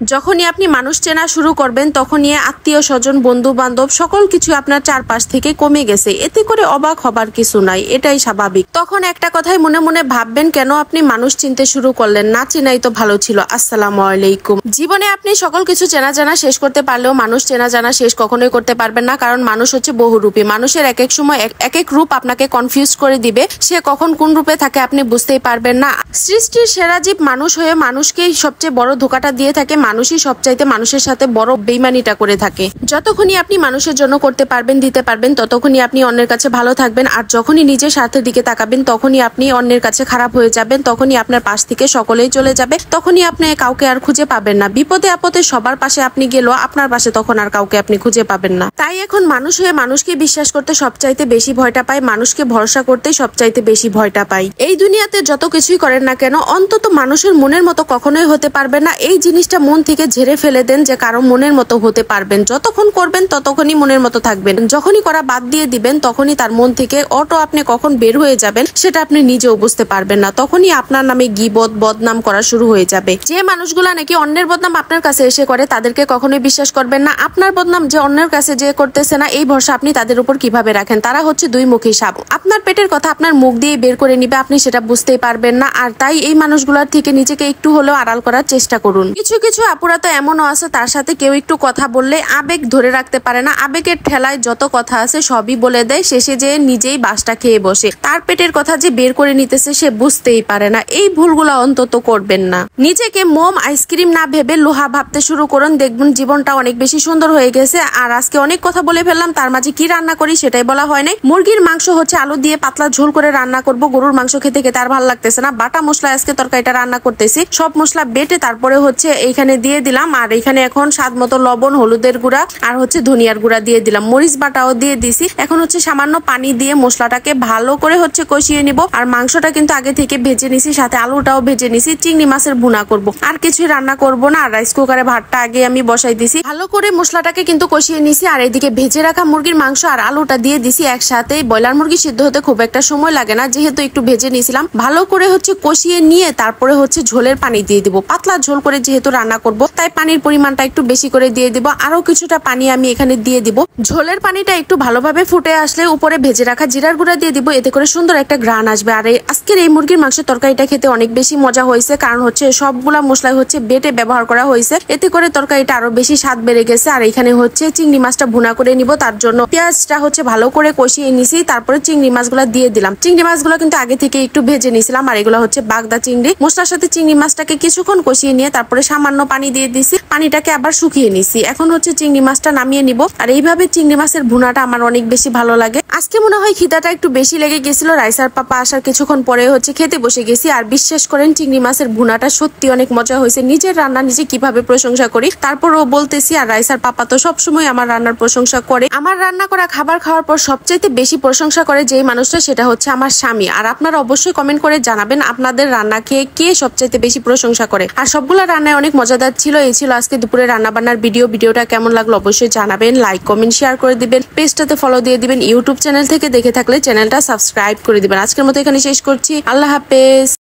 যখনই আপনি মানুষ চেনা শুরু করবেন তখনই আত্মীয় স্বজন বন্ধু বান্ধব সকল কিছু আপনার চারপাশ থেকে কমে গেছে, এতে করে অবাক হবার কিছু নাই, এটাই স্বাভাবিক। তখন একটা কথাই মনে মনে ভাববেন, কেন আপনি মানুষ চিনতে শুরু করলেন, না চিনাই তো ভালো ছিল। আসসালামু আলাইকুম। জীবনে আপনি সকল কিছু চেনা জানা শেষ করতে পারলেও মানুষ চেনা জানা শেষ কখনোই করতে পারবেন না, কারণ মানুষ হচ্ছে বহুরূপী। মানুষের এক এক সময় এক এক রূপ আপনাকে কনফিউজ করে দিবে, সে কখন কোন রূপে থাকে আপনি বুঝতেই পারবেন না। সৃষ্টির সেরা জীব মানুষ হয়ে মানুষকেই সবচেয়ে বড় ধোকাটা দিয়ে থাকে, মানুষই সবচাইতে মানুষের সাথে বড় বেইমানিটা করে থাকে। যতক্ষণই আপনি মানুষের জন্য করতে পারবেন দিতে পারবেন ততক্ষণই আপনি অন্যের কাছে ভালো থাকবেন, আর যখনই নিজের স্বার্থের দিকে তাকাবেন তখনই আপনি অন্যের কাছে খারাপ হয়ে যাবেন, তখনই আপনার পাশ থেকে সকলেই চলে যাবে, তখনই আপনি কাউকে আর খুঁজে পাবেন না। বিপদে আপদে সবার পাশে আপনি গেলেও আপনার পাশে তখন আর কাউকে আপনি খুঁজে পাবেন না। তাই এখন মানুষ হয়ে মানুষকে বিশ্বাস করতে সবচাইতে বেশি ভয়টা পায়, মানুষকে ভরসা করতে সবচাইতে বেশি ভয়টা পায়। এই দুনিয়াতে যত কিছুই করেন না কেন অন্তত মানুষের মনের মতো কখনোই হতে পারবেন না, এই জিনিসটা মন থেকে ঝেড়ে ফেলে দেন যে কারো মনের মতো হতে পারবেন। যতক্ষণ করবেন ততক্ষণই মনের মতো থাকবেন, যখনই করা বাদ দিয়ে দিবেন তখনই তার মন থেকে অটো আপনি কখন বের হয়ে যাবেন সেটা আপনি নিজেও বুঝতে পারবেন না, তখনই আপনার নামে গীবত বদনাম করা শুরু হয়ে যাবে। যে মানুষগুলা নাকি অন্যের বদনাম আপনার কাছে এসে করে তাদেরকে কখনোই বিশ্বাস করবেন না, আপনার বদনাম যে অন্যের কাছে যে করতেছে না এই ভরসা আপনি তাদের উপর কিভাবে রাখেন, তারা হচ্ছে দুই মুখী সাপ। আপনার পেটের কথা আপনার মুখ দিয়ে বের করে নিবে, আপনি সেটা বুঝতেই পারবেন না। আর তাই এই মানুষগুলোর থেকে নিজেকে একটু হলেও আড়াল করার চেষ্টা করুন। কিছু কিছু আপুরা তো এমনও আছে তার সাথে কেউ একটু কথা বললে আবেগ ধরে রাখতে পারে না, আবেগের ঠেলায় যত কথা আছে সবই বলে দেয়, শেষে যে নিজেই বাসটা খেয়ে বসে, তার পেটের কথা যে বের করে নিতেছে সে বুঝতেই পারে না। এই ভুলগুলো অন্তত করবেন না। নিজেকে মোম আইসক্রিম না ভেবে লোহা ভাবতে শুরু করুন, দেখবেন জীবনটা অনেক বেশি সুন্দর হয়ে গেছে। আর আজকে অনেক কথা বলে ফেললাম, তার মাঝে কি রান্না করি সেটাই বলা হয় নাই। মুরগির মাংস হচ্ছে আলু দিয়ে পাতলা ঝোল করে রান্না করব, গরুর মাংস খেতে খেতে আর ভালো লাগতেছে না, বাটা মশলা আজকে তরকারিটা রান্না করতেছি, সব মশলা বেটে তারপরে হচ্ছে এইখানে দিয়ে দিলাম। আর এখানে এখন স্বাদ মতো লবণ, হলুদের গুঁড়া আর হচ্ছে ধনিয়ার গুঁড়া দিয়ে দিলাম, মরিচ বাটাও দিয়ে দিছি। এখন হচ্ছে সামান্য পানি দিয়ে মশলাটাকে ভালো করে হচ্ছে কষিয়ে নিব। আর মাংসটা কিন্তু আগে থেকে ভেজে নিছি, সাথে আলুটাও ভেজে নিছি। চিংড়ি মাছের ভুনা করব, আর কিছুই রান্না করব না। আর রাইস কুকারে ভাতটা আগে আমি বসাই দিছি, ভালো করে মশলাটাকে কিন্তু কষিয়ে নিছি। আর এদিকে ভেজে রাখা মুরগির মাংস আর আলুটা দিয়ে দিছি একসাথে। ব্রয়লার মুরগি সিদ্ধ হতে খুব একটা সময় লাগে না, যেহেতু একটু ভেজে নিয়েছিলাম। ভালো করে হচ্ছে কষিয়ে নিয়ে তারপরে হচ্ছে ঝোলের পানি দিয়ে দিব, পাতলা ঝোল করে যেহেতু রান্না করব তাই পানির পরিমাণটা একটু বেশি করে দিয়ে দিব। আরো কিছুটা পানি আমি এখানে দিয়ে দিব। ঝোলের পানিটা একটু ভালোভাবে ফুটে আসলে উপরে ভেজে রাখা জিরার গুঁড়া দিয়ে দিব, এতে করে সুন্দর একটা ঘ্রাণ আসবে। আর আজকের এই মুরগির মাংসের তরকারিটা খেতে অনেক বেশি মজা হয়েছে, কারণ হচ্ছে সবগুলা মশলা হচ্ছে বেটে ব্যবহার করা হয়েছে, এতে করে তরকারিটা আরো বেশি স্বাদ বেড়ে গেছে। আর এখানে হচ্ছে চিংড়ি মাছটা ভুনা করে নিব, তার জন্য পেঁয়াজটা হচ্ছে ভালো করে কষিয়ে নিছি, তারপরে চিংড়ি মাছগুলো দিয়ে দিলাম। চিংড়ি মাছগুলো কিন্তু আগে থেকে একটু ভেজে নিয়েছিলাম, আর এগুলো হচ্ছে বাগদা চিংড়ি। মশলার সাথে চিংড়ি মাছটাকে কিছুক্ষণ কষিয়ে নিয়ে তারপরে সামান্য পানি দিয়ে দিছি, পানিটাকে আবার শুকিয়ে নিছি। এখন হচ্ছে চিংড়ি মাছটা নামিয়ে নিব। আর এইভাবে চিংড়ি মাছের ভুনাটা আমার অনেক বেশি ভালো লাগে। আজকে মনে হয় খিদাটা একটু বেশি লেগে গেছিল, রাইসার পাপা আসার কিছুক্ষণ পরে হচ্ছে খেতে বসে গেছি। আর বিশ্বাস করেন চিংড়ি মাছের ভুনাটা সত্যি অনেক মজা হয়েছে। নিজের রান্না নিজে কিভাবে প্রশংসা করি তারপরও বলতেছি। আর রাইসার পাপা তো সবসময় আমার রান্নার প্রশংসা করে। আমার রান্না করা খাবার খাওয়ার পর সবচাইতে বেশি প্রশংসা করে যেই মানুষটা সেটা হচ্ছে আমার স্বামী। আর আপনারা অবশ্যই কমেন্ট করে জানাবেন আপনাদের রান্না খেয়ে কে সবচাইতে বেশি প্রশংসা করে। আর সবগুলা রান্নায় অনেক মজাদার ছিল। এই ছিল আজকে দুপুরে রান্না বান্নার ভিডিওটা কেমন লাগলো অবশ্যই জানাবেন, লাইক কমেন্ট শেয়ার করে দিবেন, পেজটাতে ফলো দিয়ে দিবেন, ইউটিউব চ্যানেল থেকে দেখে থাকলে চ্যানেলটা সাবস্ক্রাইব করে দিবেন। আজকের মতো এখানে শেষ করছি, আল্লাহ হাফেজ।